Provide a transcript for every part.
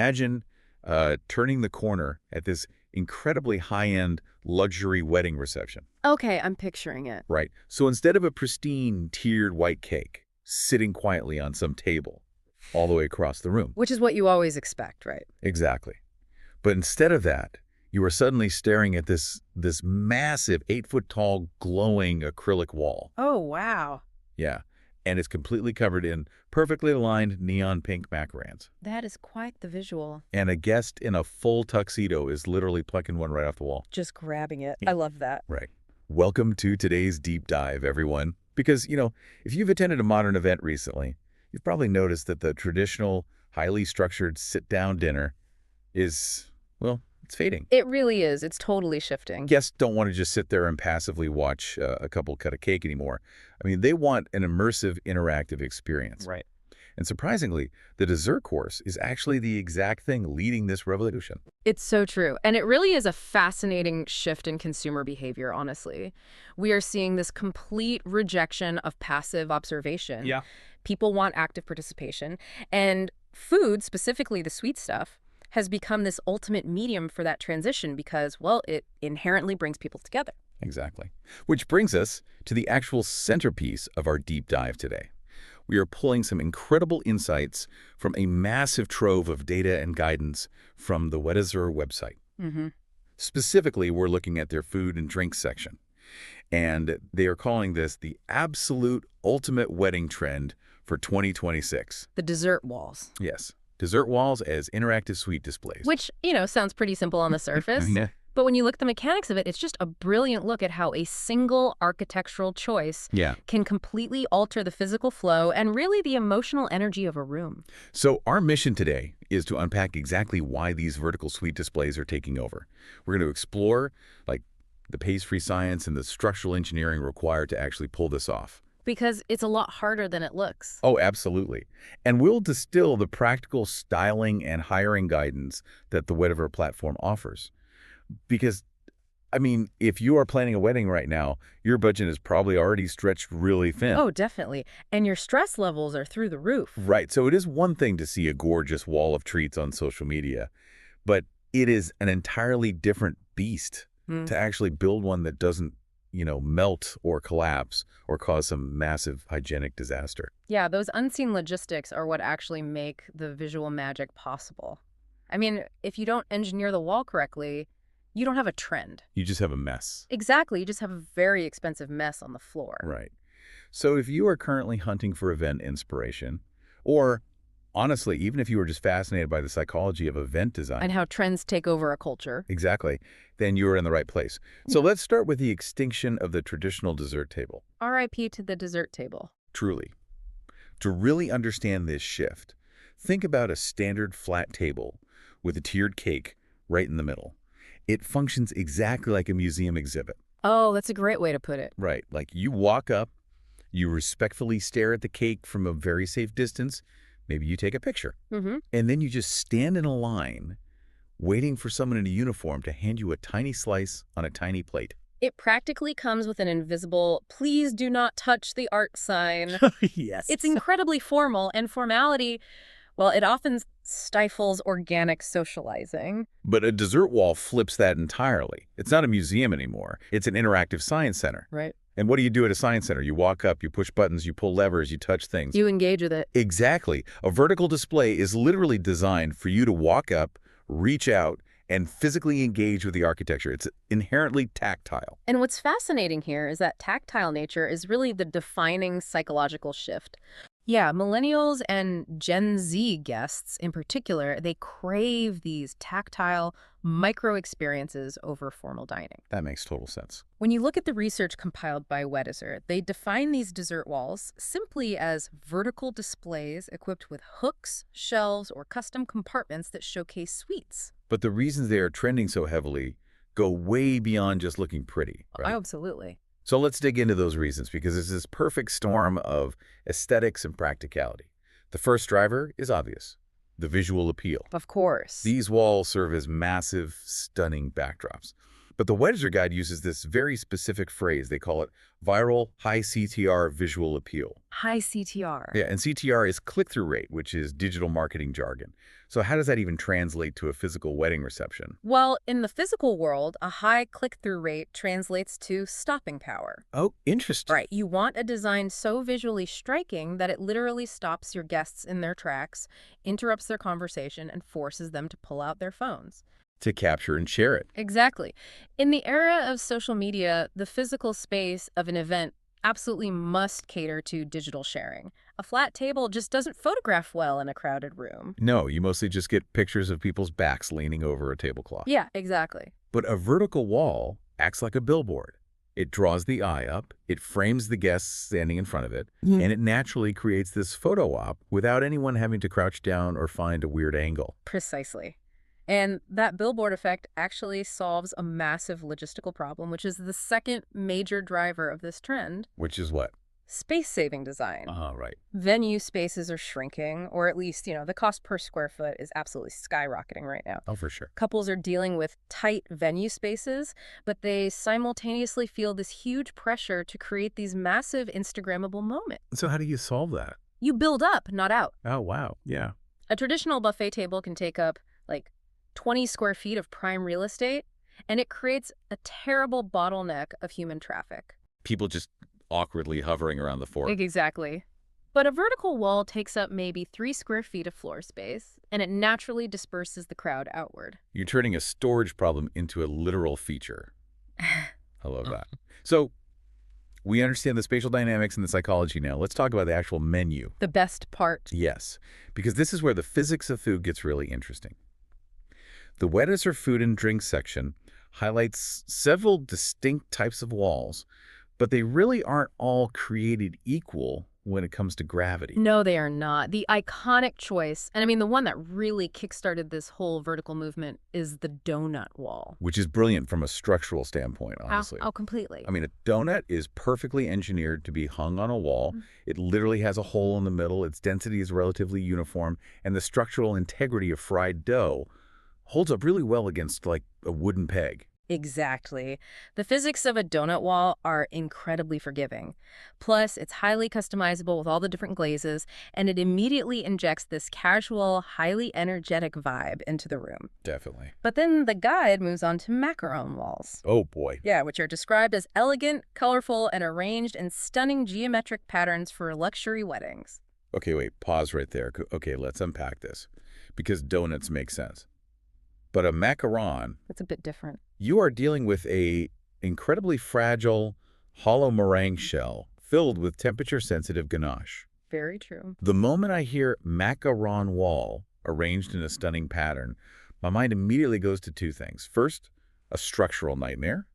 Imagine turning the corner at this incredibly high-end luxury wedding reception. Okay, I'm picturing it. Right. So instead of a pristine tiered white cake sitting quietly on some table all the way across the room. Which is what you always expect, right? Exactly. But instead of that, you are suddenly staring at this massive 8-foot-tall glowing acrylic wall. Oh, wow. Yeah. And it's completely covered in perfectly aligned neon pink macarons. That is quite the visual. And a guest in a full tuxedo is literally plucking one right off the wall. Just grabbing it. I love that. Right. Welcome to today's deep dive, everyone. Because, if you've attended a modern event recently, you've probably noticed that the traditional, highly structured sit-down dinner is, well, it's fading. It really is. It's totally shifting. Guests don't want to just sit there and passively watch a couple cut a cake anymore. I mean, they want an immersive, interactive experience. Right. And surprisingly, the dessert course is actually the exact thing leading this revolution. It's so true. And it really is a fascinating shift in consumer behavior, honestly. We are seeing this complete rejection of passive observation. Yeah. People want active participation. And food, specifically the sweet stuff, has become this ultimate medium for that transition because, well, it inherently brings people together. Exactly. Which brings us to the actual centerpiece of our deep dive today. We are pulling some incredible insights from a massive trove of data and guidance from the Weddizer website. Mm-hmm. Specifically, we're looking at their food and drink section. And they are calling this the absolute ultimate wedding trend for 2026. The dessert walls. Yes. Dessert walls as interactive sweet displays. Which, sounds pretty simple on the surface. Yeah. But when you look at the mechanics of it, it's just a brilliant look at how a single architectural choice can completely alter the physical flow and really the emotional energy of a room. So our mission today is to unpack exactly why these vertical sweet displays are taking over. We're going to explore the pastry science and the structural engineering required to actually pull this off. Because it's a lot harder than it looks. Oh, absolutely. And we'll distill the practical styling and hiring guidance that the Weddizer platform offers. Because, if you are planning a wedding right now, your budget is probably already stretched really thin. Oh, definitely. And your stress levels are through the roof. Right. So it is one thing to see a gorgeous wall of treats on social media, but it is an entirely different beast to actually build one that doesn't, melt or collapse or cause some massive hygienic disaster. Yeah, those unseen logistics are what actually make the visual magic possible. If you don't engineer the wall correctly, you don't have a trend. You just have a mess. Exactly. You just have a very expensive mess on the floor. Right. So if you are currently hunting for event inspiration, or honestly, even if you were just fascinated by the psychology of event design. And how trends take over a culture. Exactly. Then you're in the right place. So let's start with the extinction of the traditional dessert table. RIP to the dessert table. Truly. To really understand this shift, think about a standard flat table with a tiered cake right in the middle. It functions exactly like a museum exhibit. Oh, that's a great way to put it. Right. Like you walk up, you respectfully stare at the cake from a very safe distance. Maybe you take a picture. Mm-hmm. And then you just stand in a line waiting for someone in a uniform to hand you a tiny slice on a tiny plate. It practically comes with an invisible, please do not touch the art sign. Yes. It's incredibly formal, and formality, well, it often stifles organic socializing. But a dessert wall flips that entirely. It's not a museum anymore. It's an interactive science center. Right. And what do you do at a science center? You walk up, you push buttons, you pull levers, you touch things. You engage with it. Exactly. A vertical display is literally designed for you to walk up, reach out, and physically engage with the architecture. It's inherently tactile. And what's fascinating here is that tactile nature is really the defining psychological shift. Yeah, millennials and Gen Z guests in particular, they crave these tactile micro experiences over formal dining. That makes total sense. When you look at the research compiled by Weddizer, they define these dessert walls simply as vertical displays equipped with hooks, shelves, or custom compartments that showcase sweets. But the reasons they are trending so heavily go way beyond just looking pretty, right? Absolutely. So let's dig into those reasons, because it's this perfect storm of aesthetics and practicality. The first driver is obvious: the visual appeal. Of course. These walls serve as massive, stunning backdrops. But the Weddizer guide uses this very specific phrase. They call it viral high CTR visual appeal. High CTR. Yeah, and CTR is click-through rate, which is digital marketing jargon. So how does that even translate to a physical wedding reception? Well, in the physical world, a high click-through rate translates to stopping power. Oh, interesting. Right. You want a design so visually striking that it literally stops your guests in their tracks, interrupts their conversation, and forces them to pull out their phones. To capture and share it. Exactly. In the era of social media, the physical space of an event absolutely must cater to digital sharing. A flat table just doesn't photograph well in a crowded room. No, you mostly just get pictures of people's backs leaning over a tablecloth. Yeah, exactly. But a vertical wall acts like a billboard. It draws the eye up, it frames the guests standing in front of it, and it naturally creates this photo op without anyone having to crouch down or find a weird angle. Precisely. And that billboard effect actually solves a massive logistical problem, which is the second major driver of this trend. Which is what? Space-saving design. Right. Venue spaces are shrinking, or at least, the cost per square foot is absolutely skyrocketing right now. Oh, for sure. Couples are dealing with tight venue spaces, but they simultaneously feel this huge pressure to create these massive Instagrammable moments. So how do you solve that? You build up, not out. Oh, wow. Yeah. A traditional buffet table can take up, like, 20 square feet of prime real estate, and it creates a terrible bottleneck of human traffic. People just awkwardly hovering around the fork. Exactly. But a vertical wall takes up maybe 3 square feet of floor space, and it naturally disperses the crowd outward. You're turning a storage problem into a literal feature. I love that. So we understand the spatial dynamics and the psychology now. Let's talk about the actual menu. The best part. Yes, because this is where the physics of food gets really interesting. The Weddizer food and drink section highlights several distinct types of walls, but they really aren't all created equal when it comes to gravity. No, they are not. The iconic choice, and I mean the one that really kickstarted this whole vertical movement, is the donut wall. Which is brilliant from a structural standpoint, honestly. Oh, completely. I mean, a donut is perfectly engineered to be hung on a wall. It literally has a hole in the middle. Its density is relatively uniform, and the structural integrity of fried dough holds up really well against, like, a wooden peg. Exactly. The physics of a donut wall are incredibly forgiving. Plus, it's highly customizable with all the different glazes, and it immediately injects this casual, highly energetic vibe into the room. Definitely. But then the guide moves on to macaron walls. Oh, boy. Yeah, which are described as elegant, colorful, and arranged in stunning geometric patterns for luxury weddings. Okay, wait. Pause right there. Okay, let's unpack this, because donuts make sense. But a macaron, It's a bit different. you are dealing with a incredibly fragile, hollow meringue shell filled with temperature-sensitive ganache. Very true. The moment I hear macaron wall arranged in a stunning pattern, my mind immediately goes to two things. First, a structural nightmare,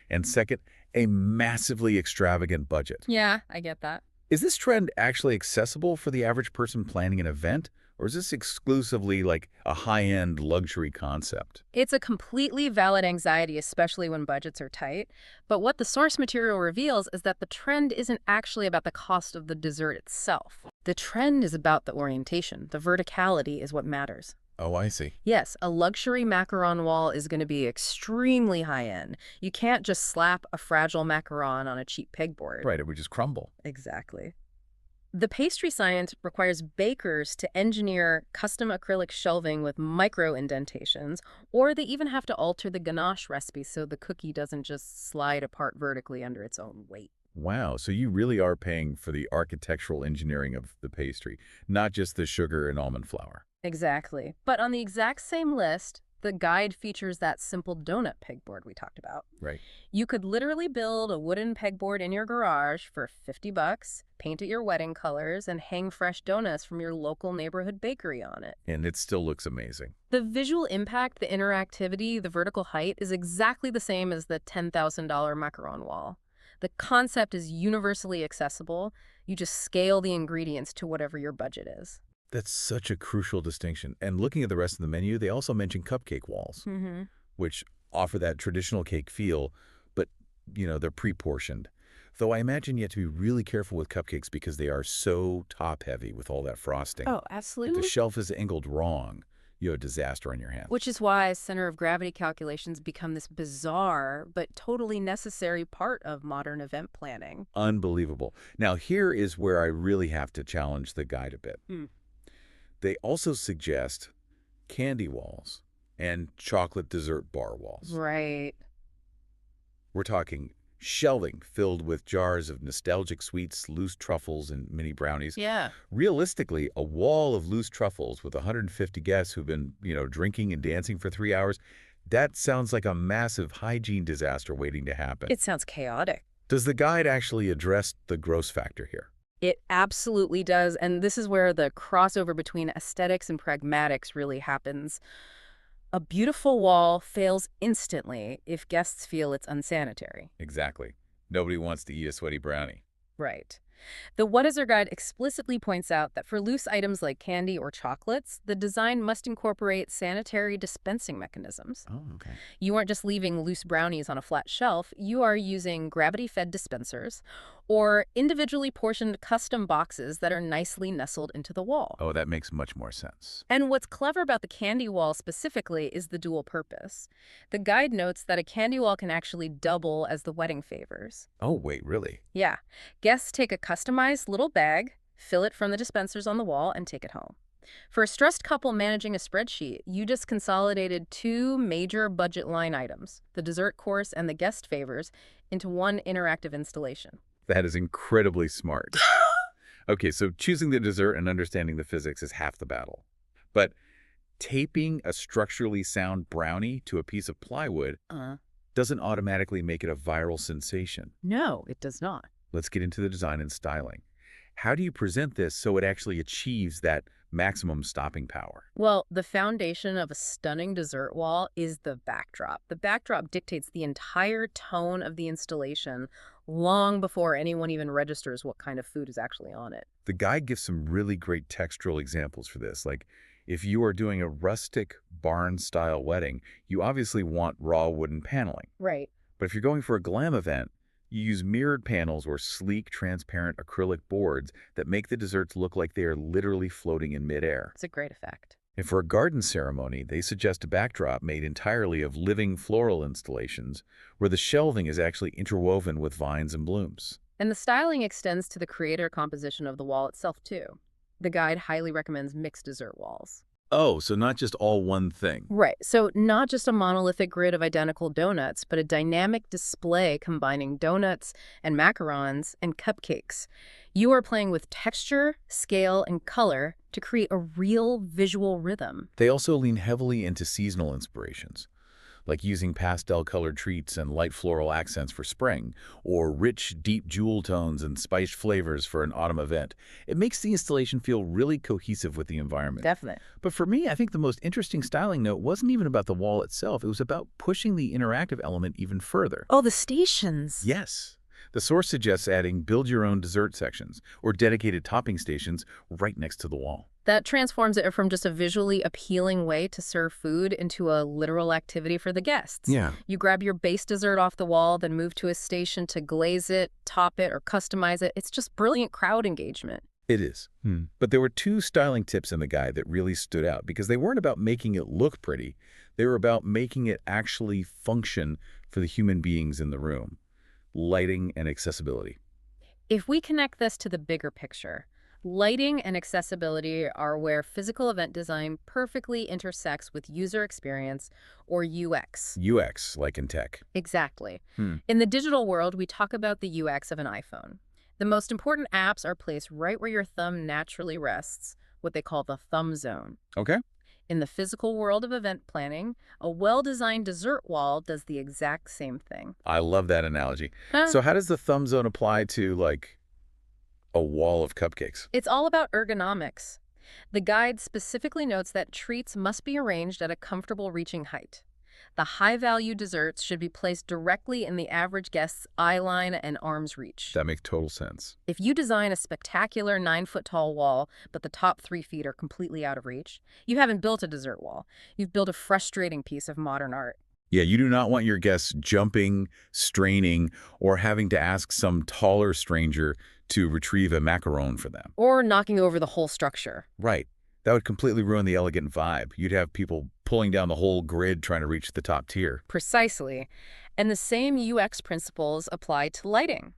and second, a massively extravagant budget. Yeah, I get that. Is this trend actually accessible for the average person planning an event? Or is this exclusively like a high-end luxury concept? It's a completely valid anxiety, especially when budgets are tight. But what the source material reveals is that the trend isn't actually about the cost of the dessert itself. The trend is about the orientation. The verticality is what matters. Oh, I see. Yes, a luxury macaron wall is going to be extremely high-end. You can't just slap a fragile macaron on a cheap pegboard. Right, it would just crumble. Exactly. The pastry science requires bakers to engineer custom acrylic shelving with micro indentations, or they even have to alter the ganache recipe so the cookie doesn't just slide apart vertically under its own weight. Wow, so you really are paying for the architectural engineering of the pastry, not just the sugar and almond flour. Exactly. But on the exact same list, the guide features that simple donut pegboard we talked about. Right. You could literally build a wooden pegboard in your garage for $50, paint it your wedding colors, and hang fresh donuts from your local neighborhood bakery on it. And it still looks amazing. The visual impact, the interactivity, the vertical height is exactly the same as the $10,000 macaron wall. The concept is universally accessible. You just scale the ingredients to whatever your budget is. That's such a crucial distinction. And looking at the rest of the menu, they also mention cupcake walls, which offer that traditional cake feel, but, they're pre-portioned. Though I imagine you have to be really careful with cupcakes because they are so top-heavy with all that frosting. Oh, If absolutely. the shelf is angled wrong, you have a disaster on your hands. Which is why center of gravity calculations become this bizarre but totally necessary part of modern event planning. Unbelievable. Now, here is where I really have to challenge the guide a bit. They also suggest candy walls and chocolate dessert bar walls. Right. We're talking shelving filled with jars of nostalgic sweets, loose truffles, and mini brownies. Yeah. Realistically, a wall of loose truffles with 150 guests who've been, drinking and dancing for 3 hours, that sounds like a massive hygiene disaster waiting to happen. It sounds chaotic. Does the guide actually address the gross factor here? It absolutely does, and this is where the crossover between aesthetics and pragmatics really happens. A beautiful wall fails instantly if guests feel it's unsanitary. Exactly. Nobody wants to eat a sweaty brownie. Right. The Weddizer guide explicitly points out that for loose items like candy or chocolates, the design must incorporate sanitary dispensing mechanisms. Oh, okay. You aren't just leaving loose brownies on a flat shelf, you are using gravity-fed dispensers or individually portioned custom boxes that are nicely nestled into the wall. Oh, that makes much more sense. And what's clever about the candy wall specifically is the dual purpose. The guide notes that a candy wall can actually double as the wedding favors. Oh, wait, really? Yeah. Guests take a customized little bag, fill it from the dispensers on the wall, and take it home. For a stressed couple managing a spreadsheet, you just consolidated two major budget line items, the dessert course and the guest favors, into one interactive installation. That is incredibly smart. Okay, so choosing the dessert and understanding the physics is half the battle. But taping a structurally sound brownie to a piece of plywood doesn't automatically make it a viral sensation. No, it does not. Let's get into the design and styling. How do you present this so it actually achieves that maximum stopping power? Well, the foundation of a stunning dessert wall is the backdrop. The backdrop dictates the entire tone of the installation long before anyone even registers what kind of food is actually on it. The guide gives some really great textural examples for this. Like, if you are doing a rustic barn-style wedding, you obviously want raw wooden paneling. Right. But if you're going for a glam event, you use mirrored panels or sleek, transparent acrylic boards that make the desserts look like they are literally floating in midair. It's a great effect. And for a garden ceremony, they suggest a backdrop made entirely of living floral installations where the shelving is actually interwoven with vines and blooms. And the styling extends to the creator composition of the wall itself, too. The guide highly recommends mixed dessert walls. Oh, so not just all one thing. Right. So not just a monolithic grid of identical donuts, but a dynamic display combining donuts and macarons and cupcakes. You are playing with texture, scale, and color to create a real visual rhythm. They also lean heavily into seasonal inspirations, like using pastel-colored treats and light floral accents for spring, or rich, deep jewel tones and spiced flavors for an autumn event. It makes the installation feel really cohesive with the environment. Definitely. But for me, I think the most interesting styling note wasn't even about the wall itself. It was about pushing the interactive element even further. Oh, the stations. Yes. The source suggests adding build-your-own dessert sections or dedicated topping stations right next to the wall. That transforms it from just a visually appealing way to serve food into a literal activity for the guests. Yeah. You grab your base dessert off the wall, then move to a station to glaze it, top it, or customize it. It's just brilliant crowd engagement. It is. But there were two styling tips in the guide that really stood out because they weren't about making it look pretty. They were about making it actually function for the human beings in the room. Lighting and accessibility. If we connect this to the bigger picture, lighting and accessibility are where physical event design perfectly intersects with user experience, or UX. UX, like in tech. Exactly. In the digital world, we talk about the UX of an iPhone. The most important apps are placed right where your thumb naturally rests, what they call the thumb zone. Okay. In the physical world of event planning, a well-designed dessert wall does the exact same thing. I love that analogy. So how does the thumb zone apply to, like, a wall of cupcakes? It's all about ergonomics. The guide specifically notes that treats must be arranged at a comfortable reaching height. The high-value desserts should be placed directly in the average guest's eye line and arm's reach. That makes total sense. If you design a spectacular 9-foot-tall wall, but the top 3 feet are completely out of reach, you haven't built a dessert wall. You've built a frustrating piece of modern art. Yeah, you do not want your guests jumping, straining, or having to ask some taller stranger to retrieve a macaron for them. Or knocking over the whole structure. Right. That would completely ruin the elegant vibe. You'd have people pulling down the whole grid trying to reach the top tier. Precisely. And the same UX principles apply to lighting.